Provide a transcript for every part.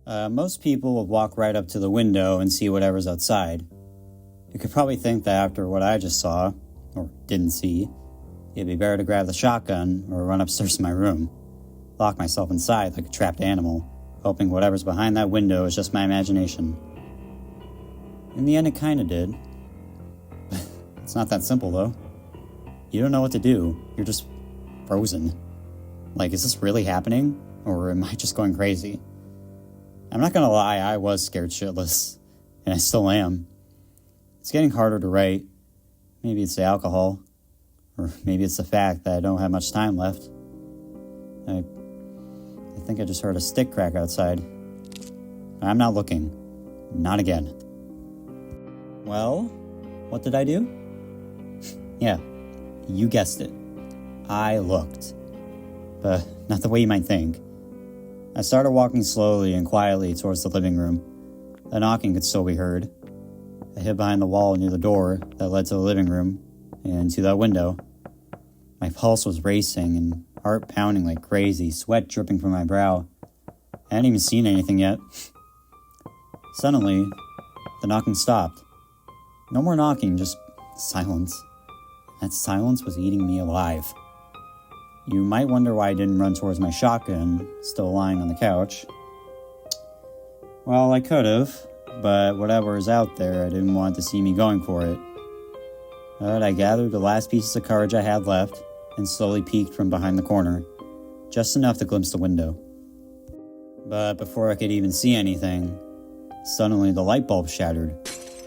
Most people would walk right up to the window and see whatever's outside. You could probably think that after what I just saw, or didn't see, it'd be better to grab the shotgun or run upstairs to my room, lock myself inside like a trapped animal, hoping whatever's behind that window is just my imagination. In the end, it kinda did. It's not that simple, though. You don't know what to do. You're just frozen. Like, is this really happening? Or am I just going crazy? I'm not gonna lie, I was scared shitless. And I still am. It's getting harder to write. Maybe it's the alcohol. Or maybe it's the fact that I don't have much time left. I think I just heard a stick crack outside. I'm not looking. Not again. Well, what did I do? Yeah, you guessed it. I looked. But not the way you might think. I started walking slowly and quietly towards the living room. The knocking could still be heard. I hid behind the wall near the door that led to the living room and to that window. My pulse was racing and heart pounding like crazy, sweat dripping from my brow. I hadn't even seen anything yet. Suddenly, the knocking stopped. No more knocking, just silence. That silence was eating me alive. You might wonder why I didn't run towards my shotgun, still lying on the couch. Well, I could've, but whatever is out there, I didn't want to see me going for it. But I gathered the last pieces of courage I had left and slowly peeked from behind the corner, just enough to glimpse the window. But before I could even see anything, suddenly the light bulb shattered,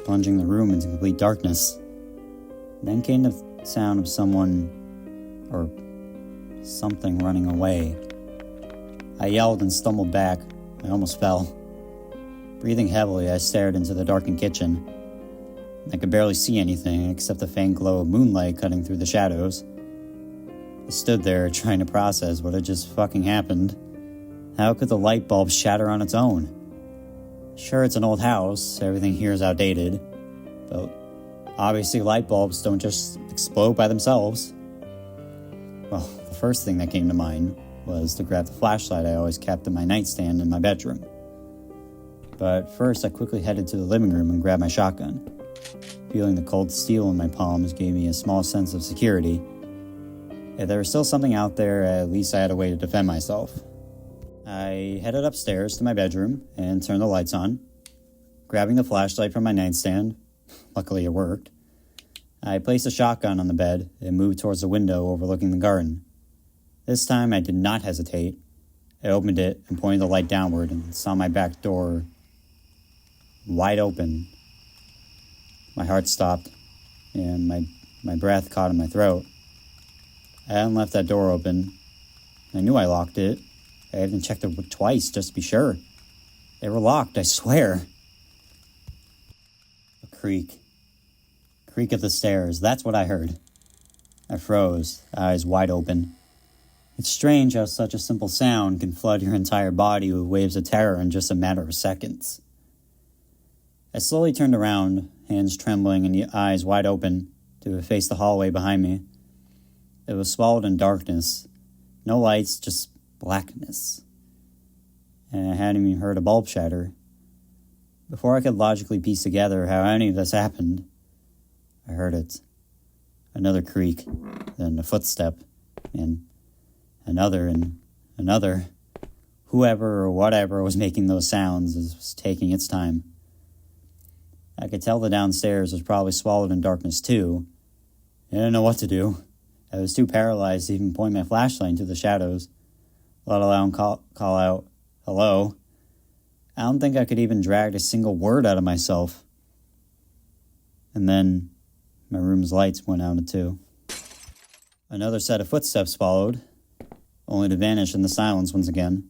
plunging the room into complete darkness. Then came the sound of someone, or something, running away. I yelled and stumbled back. I almost fell. Breathing heavily, I stared into the darkened kitchen. I could barely see anything except the faint glow of moonlight cutting through the shadows. I stood there trying to process what had just fucking happened. How could the light bulb shatter on its own? Sure, it's an old house, everything here is outdated, but obviously light bulbs don't just explode by themselves. Well, the first thing that came to mind was to grab the flashlight I always kept in my nightstand in my bedroom. But first, I quickly headed to the living room and grabbed my shotgun. Feeling the cold steel in my palms gave me a small sense of security. If there was still something out there, at least I had a way to defend myself. I headed upstairs to my bedroom and turned the lights on. Grabbing the flashlight from my nightstand, luckily it worked, I placed a shotgun on the bed and moved towards the window overlooking the garden. This time I did not hesitate. I opened it and pointed the light downward and saw my back door wide open. My heart stopped and my breath caught in my throat. I hadn't left that door open. I knew I locked it. I even checked it twice just to be sure. They were locked, I swear. A creak. Creak of the stairs, that's what I heard. I froze, eyes wide open. It's strange how such a simple sound can flood your entire body with waves of terror in just a matter of seconds. I slowly turned around, hands trembling and eyes wide open, to face the hallway behind me. It was swallowed in darkness. No lights, just blackness. And I hadn't even heard a bulb shatter. Before I could logically piece together how any of this happened, I heard it. Another creak, then a footstep, and another and another. Whoever or whatever was making those sounds was taking its time. I could tell the downstairs was probably swallowed in darkness too. I didn't know what to do. I was too paralyzed to even point my flashlight into the shadows, let alone call out, hello. I don't think I could even drag a single word out of myself. And then my room's lights went out too. Another set of footsteps followed, only to vanish in the silence once again.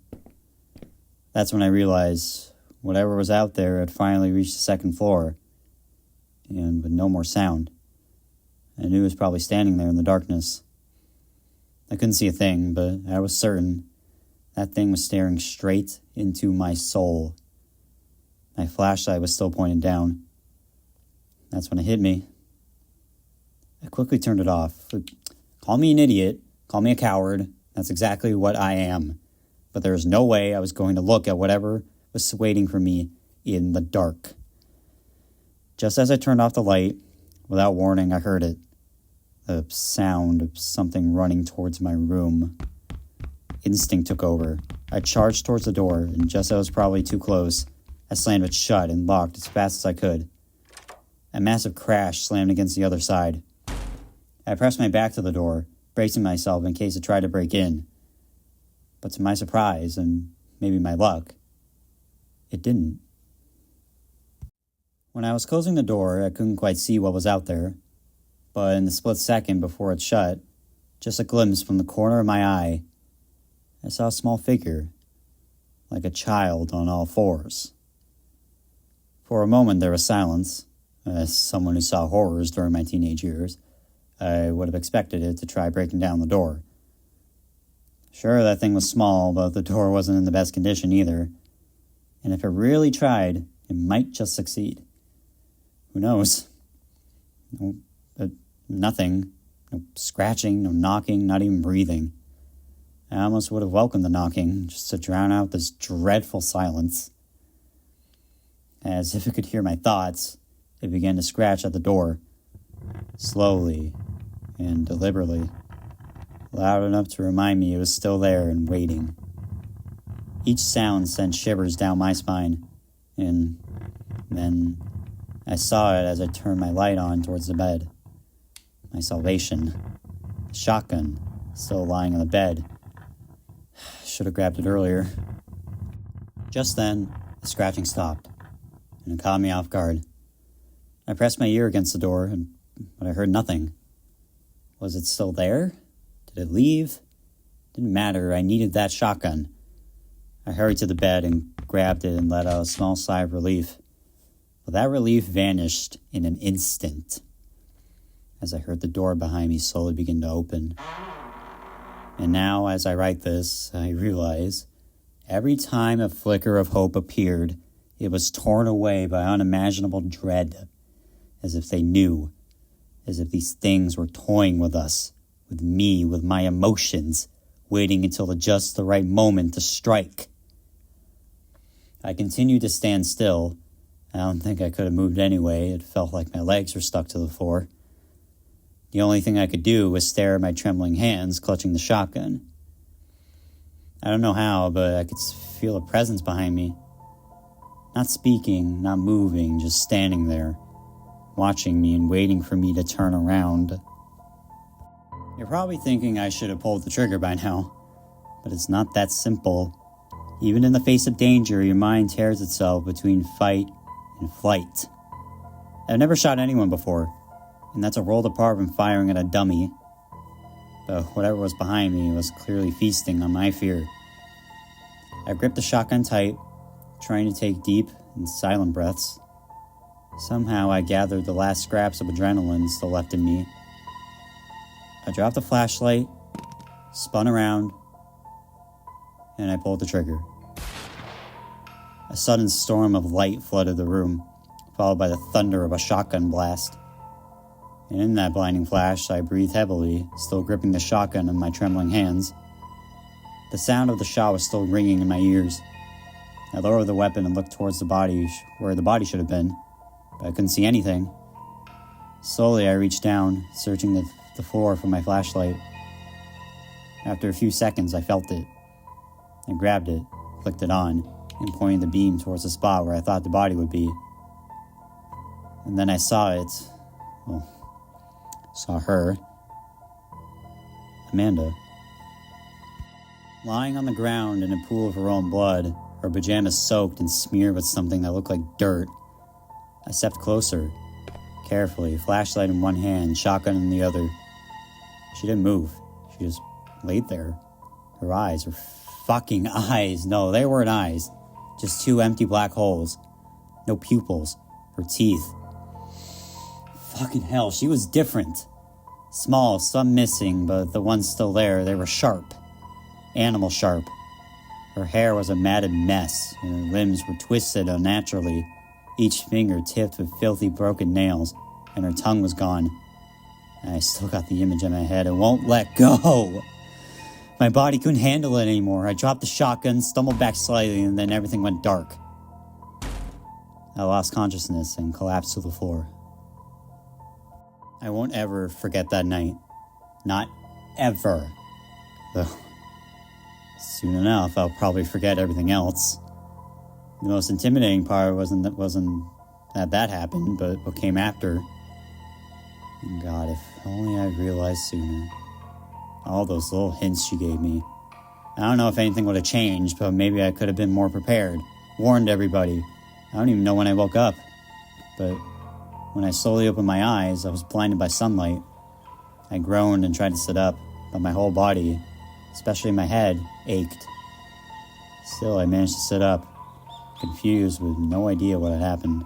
That's when I realized whatever was out there had finally reached the second floor, and with no more sound. I knew it was probably standing there in the darkness. I couldn't see a thing, but I was certain that thing was staring straight into my soul. My flashlight was still pointed down. That's when it hit me. I quickly turned it off. Call me an idiot, call me a coward, that's exactly what I am. But there was no way I was going to look at whatever was waiting for me in the dark. Just as I turned off the light, without warning, I heard it. The sound of something running towards my room. Instinct took over. I charged towards the door, and just as I was probably too close, I slammed it shut and locked as fast as I could. A massive crash slammed against the other side. I pressed my back to the door, bracing myself in case it tried to break in. But to my surprise, and maybe my luck, it didn't. When I was closing the door, I couldn't quite see what was out there, but in the split second before it shut, just a glimpse from the corner of my eye, I saw a small figure, like a child on all fours. For a moment there was silence. As someone who saw horrors during my teenage years, I would have expected it to try breaking down the door. Sure, that thing was small, but the door wasn't in the best condition either. And if it really tried, it might just succeed. Who knows? Nothing. No scratching, no knocking, not even breathing. I almost would have welcomed the knocking, just to drown out this dreadful silence. As if it could hear my thoughts, it began to scratch at the door, slowly and deliberately, loud enough to remind me it was still there and waiting. Each sound sent shivers down my spine, and then I saw it as I turned my light on towards the bed. My salvation. The shotgun, still lying on the bed. Should have grabbed it earlier. Just then, the scratching stopped, and it caught me off guard. I pressed my ear against the door, but I heard nothing. Was it still there? Did it leave? Didn't matter, I needed that shotgun. I hurried to the bed and grabbed it and let out a small sigh of relief. But that relief vanished in an instant, as I heard the door behind me slowly begin to open. And now, as I write this, I realize every time a flicker of hope appeared, it was torn away by unimaginable dread, as if they knew, as if these things were toying with us, with me, with my emotions, waiting until just the right moment to strike. I continued to stand still. I don't think I could have moved anyway. It felt like my legs were stuck to the floor. The only thing I could do was stare at my trembling hands clutching the shotgun. I don't know how, but I could feel a presence behind me. Not speaking, not moving, just standing there, watching me and waiting for me to turn around. You're probably thinking I should have pulled the trigger by now, but it's not that simple. Even in the face of danger, your mind tears itself between fight and flight. I've never shot anyone before, and that's a world apart from firing at a dummy. But whatever was behind me was clearly feasting on my fear. I gripped the shotgun tight, trying to take deep and silent breaths. Somehow I gathered the last scraps of adrenaline still left in me. I dropped the flashlight, spun around, and I pulled the trigger. A sudden storm of light flooded the room, followed by the thunder of a shotgun blast. And in that blinding flash, I breathed heavily, still gripping the shotgun in my trembling hands. The sound of the shot was still ringing in my ears. I lowered the weapon and looked towards the body, where the body should have been, but I couldn't see anything. Slowly, I reached down, searching the floor for my flashlight. After a few seconds, I felt it. I grabbed it, clicked it on, and pointed the beam towards the spot where I thought the body would be. And then I saw it. Saw her. Amanda. Lying on the ground in a pool of her own blood, her pajamas soaked and smeared with something that looked like dirt. I stepped closer, carefully, flashlight in one hand, shotgun in the other. She didn't move. She just laid there. Her eyes were fucking eyes. No, they weren't eyes. Just two empty black holes. No pupils. Her teeth. Fucking hell, she was different. Small, some missing, but the ones still there, they were sharp. Animal sharp. Her hair was a matted mess, and her limbs were twisted unnaturally, each finger tipped with filthy broken nails, and her tongue was gone. I still got the image in my head and won't let go. My body couldn't handle it anymore. I dropped the shotgun, stumbled back slightly, and then everything went dark. I lost consciousness and collapsed to the floor. I won't ever forget that night. Not ever. Though, soon enough, I'll probably forget everything else. The most intimidating part wasn't that happened, but what came after. And God, if only I realized sooner. All those little hints she gave me. I don't know if anything would have changed, but maybe I could have been more prepared. Warned everybody. I don't even know when I woke up. But when I slowly opened my eyes, I was blinded by sunlight. I groaned and tried to sit up, but my whole body, especially my head, ached. Still, I managed to sit up, confused with no idea what had happened,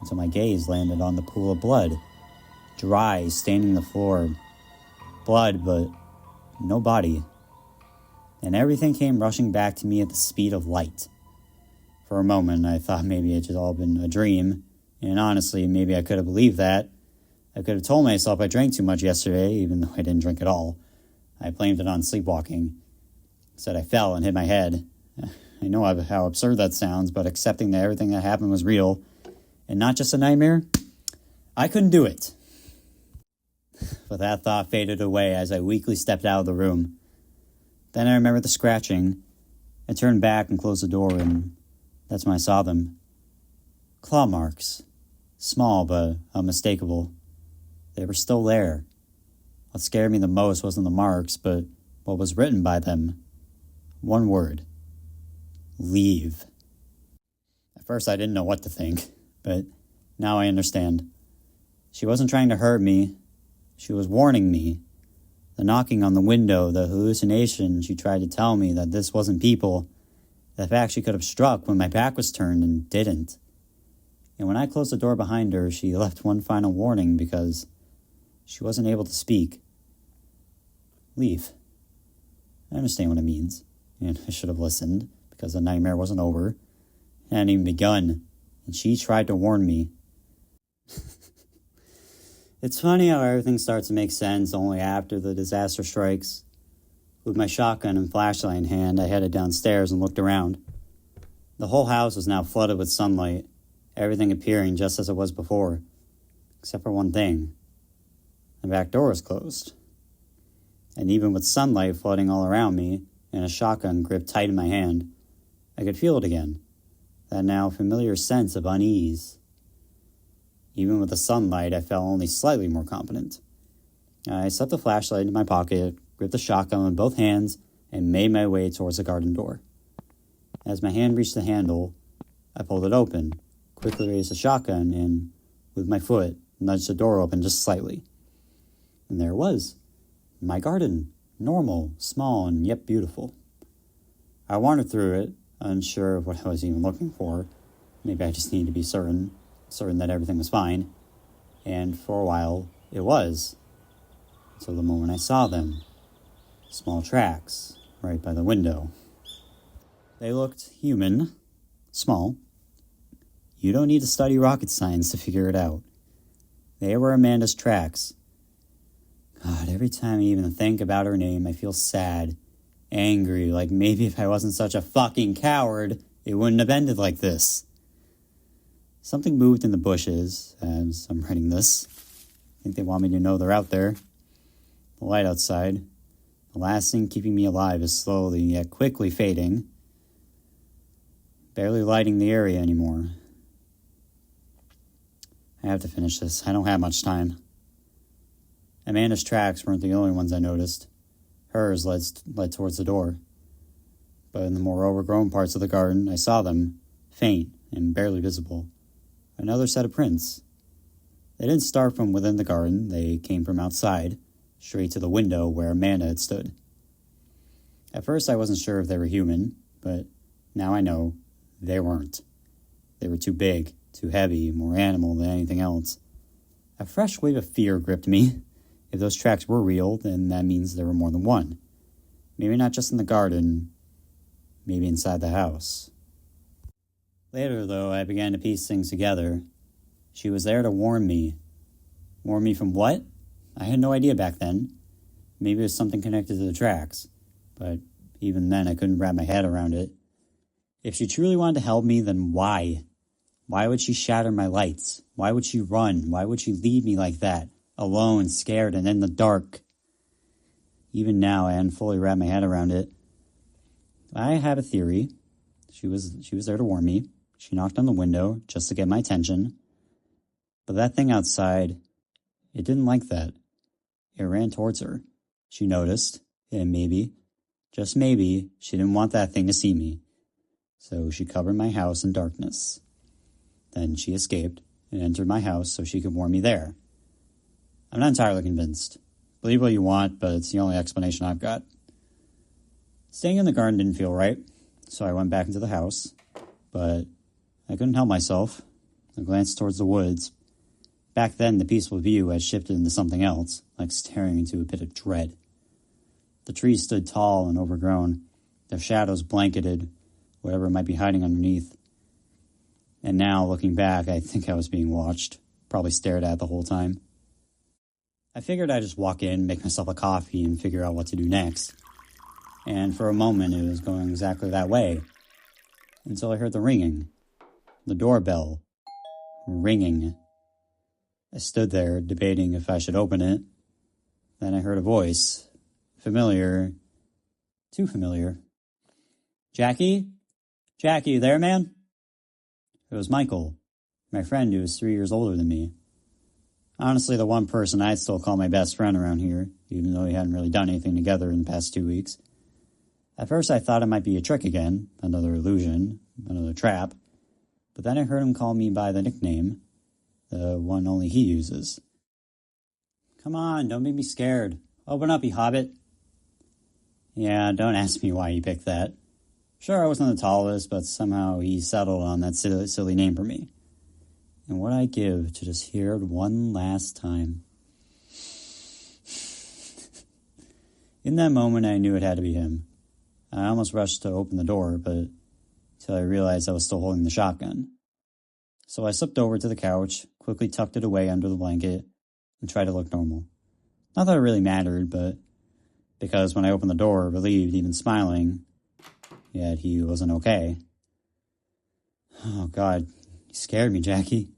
until my gaze landed on the pool of blood, dry, staining the floor. Blood, but no body. And everything came rushing back to me at the speed of light. For a moment, I thought maybe it had all been a dream, and honestly, maybe I could have believed that. I could have told myself I drank too much yesterday, even though I didn't drink at all. I blamed it on sleepwalking. Said I fell and hit my head. I know how absurd that sounds, but accepting that everything that happened was real, and not just a nightmare, I couldn't do it. But that thought faded away as I weakly stepped out of the room. Then I remembered the scratching. I turned back and closed the door, and that's when I saw them. Claw marks. Small, but unmistakable. They were still there. What scared me the most wasn't the marks, but what was written by them. One word. Leave. At first I didn't know what to think, but now I understand. She wasn't trying to hurt me. She was warning me. The knocking on the window, the hallucination she tried to tell me that this wasn't people, the fact she could have struck when my back was turned and didn't. And when I closed the door behind her, she left one final warning because she wasn't able to speak. Leave. I understand what it means, and I should have listened because the nightmare wasn't over. It hadn't even begun, and she tried to warn me. It's funny how everything starts to make sense only after the disaster strikes. With my shotgun and flashlight in hand, I headed downstairs and looked around. The whole house was now flooded with sunlight, everything appearing just as it was before, except for one thing. The back door was closed. And even with sunlight flooding all around me and a shotgun gripped tight in my hand, I could feel it again, that now familiar sense of unease. Even with the sunlight, I felt only slightly more confident. I set the flashlight into my pocket, gripped the shotgun with both hands, and made my way towards the garden door. As my hand reached the handle, I pulled it open, quickly raised the shotgun, and, with my foot, nudged the door open just slightly. And there it was. My garden. Normal, small, and yet beautiful. I wandered through it, unsure of what I was even looking for. Maybe I just needed to be certain that everything was fine. And for a while, it was. Until the moment I saw them. Small tracks, right by the window. They looked human. Small. You don't need to study rocket science to figure it out. They were Amanda's tracks. God, every time I even think about her name, I feel sad, angry, like maybe if I wasn't such a fucking coward, it wouldn't have ended like this. Something moved in the bushes as I'm writing this. I think they want me to know they're out there. The light outside, the last thing keeping me alive, is slowly yet quickly fading, barely lighting the area anymore. I have to finish this. I don't have much time. Amanda's tracks weren't the only ones I noticed. Hers led towards the door. But in the more overgrown parts of the garden, I saw them, faint and barely visible. Another set of prints. They didn't start from within the garden. They came from outside, straight to the window where Amanda had stood. At first, I wasn't sure if they were human, but now I know they weren't. They were too big, too heavy, more animal than anything else. A fresh wave of fear gripped me. If those tracks were real, then that means there were more than one. Maybe not just in the garden, maybe inside the house. Later, though, I began to piece things together. She was there to warn me. Warn me from what? I had no idea back then. Maybe it was something connected to the tracks. But even then, I couldn't wrap my head around it. If she truly wanted to help me, then why? Why would she shatter my lights? Why would she run? Why would she leave me like that? Alone, scared, and in the dark. Even now, I hadn't fully wrapped my head around it. I have a theory. She was there to warn me. She knocked on the window just to get my attention. But that thing outside, it didn't like that. It ran towards her. She noticed, and maybe, just maybe, she didn't want that thing to see me. So she covered my house in darkness. Then she escaped and entered my house so she could warn me there. I'm not entirely convinced. Believe what you want, but it's the only explanation I've got. Staying in the garden didn't feel right, so I went back into the house, but I couldn't help myself. I glanced towards the woods. Back then, the peaceful view had shifted into something else, like staring into a pit of dread. The trees stood tall and overgrown, their shadows blanketed whatever might be hiding underneath. And now, looking back, I think I was being watched, probably stared at the whole time. I figured I'd just walk in, make myself a coffee, and figure out what to do next. And for a moment, it was going exactly that way, until I heard the ringing. The doorbell. Ringing. I stood there, debating if I should open it. Then I heard a voice. Familiar. Too familiar. Jackie? Jackie, you there, man? It was Michael, my friend who was 3 years older than me. Honestly, the one person I'd still call my best friend around here, even though we hadn't really done anything together in the past 2 weeks. At first I thought it might be a trick again, another illusion, another trap, but then I heard him call me by the nickname, the one only he uses. Come on, don't make me scared. Open up, you hobbit. Yeah, don't ask me why he picked that. Sure, I wasn't the tallest, but somehow he settled on that silly name for me. And what I'd give to just hear it one last time. In that moment, I knew it had to be him. I almost rushed to open the door, but until I realized I was still holding the shotgun. So I slipped over to the couch, quickly tucked it away under the blanket, and tried to look normal. Not that it really mattered, but because when I opened the door, relieved, even smiling, yet he wasn't okay. Oh, God, you scared me, Jackie.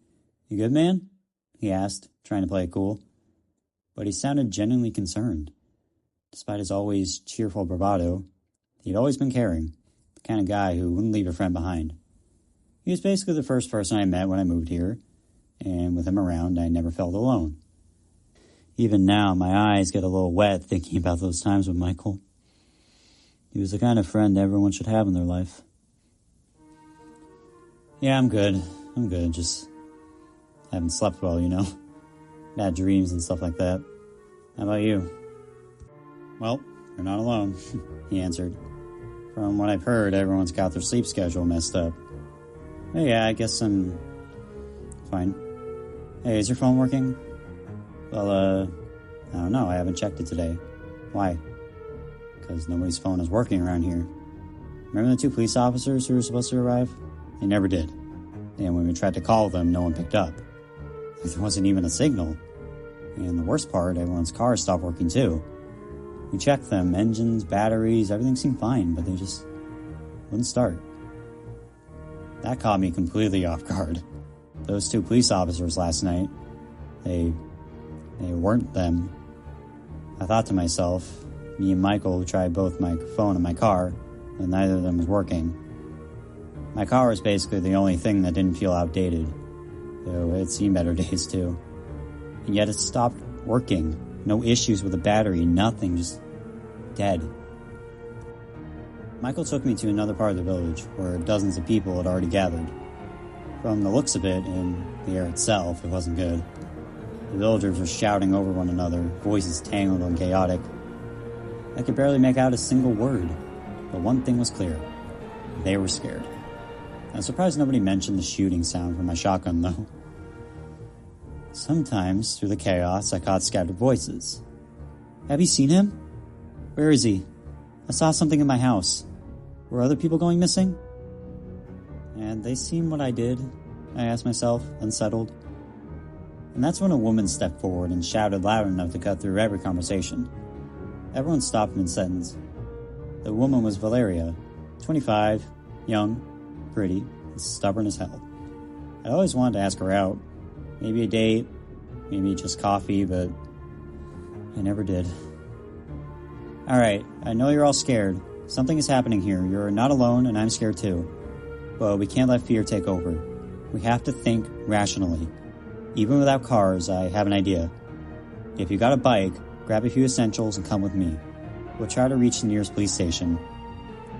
You good, man? He asked, trying to play it cool. But he sounded genuinely concerned. Despite his always cheerful bravado, he'd always been caring, the kind of guy who wouldn't leave a friend behind. He was basically the first person I met when I moved here, and with him around, I never felt alone. Even now, my eyes get a little wet thinking about those times with Michael. He was the kind of friend everyone should have in their life. Yeah, I'm good. Just haven't slept well, you know. Bad dreams and stuff like that. How about you? Well, you're not alone, he answered. From what I've heard, everyone's got their sleep schedule messed up. But yeah, I guess I'm fine. Hey, is your phone working? Well, I don't know. I haven't checked it today. Why? Because nobody's phone is working around here. Remember the 2 police officers who were supposed to arrive? They never did. And when we tried to call them, no one picked up. There wasn't even a signal. And the worst part, everyone's cars stopped working too. We checked them, engines, batteries, everything seemed fine, but they just wouldn't start. That caught me completely off guard. Those 2 police officers last night, they weren't them. I thought to myself, me and Michael tried both my phone and my car, but neither of them was working. My car was basically the only thing that didn't feel outdated, though it had seen better days too. And yet it stopped working. No issues with the battery, nothing, just dead. Michael took me to another part of the village, where dozens of people had already gathered. From the looks of it, and the air itself, it wasn't good. The villagers were shouting over one another, voices tangled and chaotic. I could barely make out a single word, but one thing was clear. They were scared. I'm surprised nobody mentioned the shooting sound from my shotgun, though. Sometimes, through the chaos, I caught scattered voices. Have you seen him? Where is he? I saw something in my house. Were other people going missing? And they seen what I did, I asked myself, unsettled. And that's when a woman stepped forward and shouted loud enough to cut through every conversation. Everyone stopped mid-sentence. The woman was Valeria, 25, young, pretty, and stubborn as hell. I always wanted to ask her out. Maybe a date, maybe just coffee, but I never did. Alright, I know you're all scared. Something is happening here. You're not alone, and I'm scared too. But we can't let fear take over. We have to think rationally. Even without cars, I have an idea. If you got a bike, grab a few essentials and come with me. We'll try to reach the nearest police station.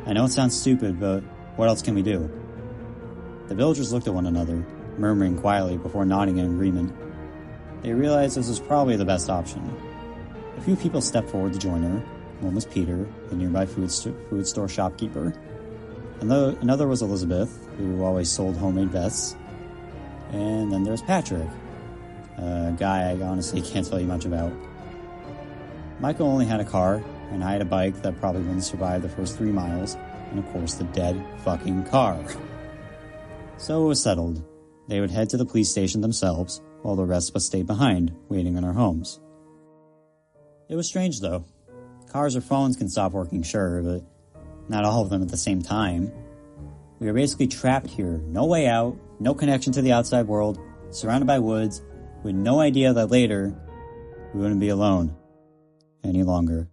I know it sounds stupid, but what else can we do? The villagers looked at one another, murmuring quietly before nodding in agreement. They realized this was probably the best option. A few people stepped forward to join her. One was Peter, the nearby food store shopkeeper. Another was Elizabeth, who always sold homemade vests. And then there's Patrick, a guy I honestly can't tell you much about. Michael only had a car, and I had a bike that probably wouldn't survive the first 3 miles, and of course the dead fucking car. So it was settled. They would head to the police station themselves, while the rest of us stayed behind, waiting in our homes. It was strange though. Cars or phones can stop working, sure, but not all of them at the same time. We were basically trapped here, no way out, no connection to the outside world, surrounded by woods, with no idea that later we wouldn't be alone any longer.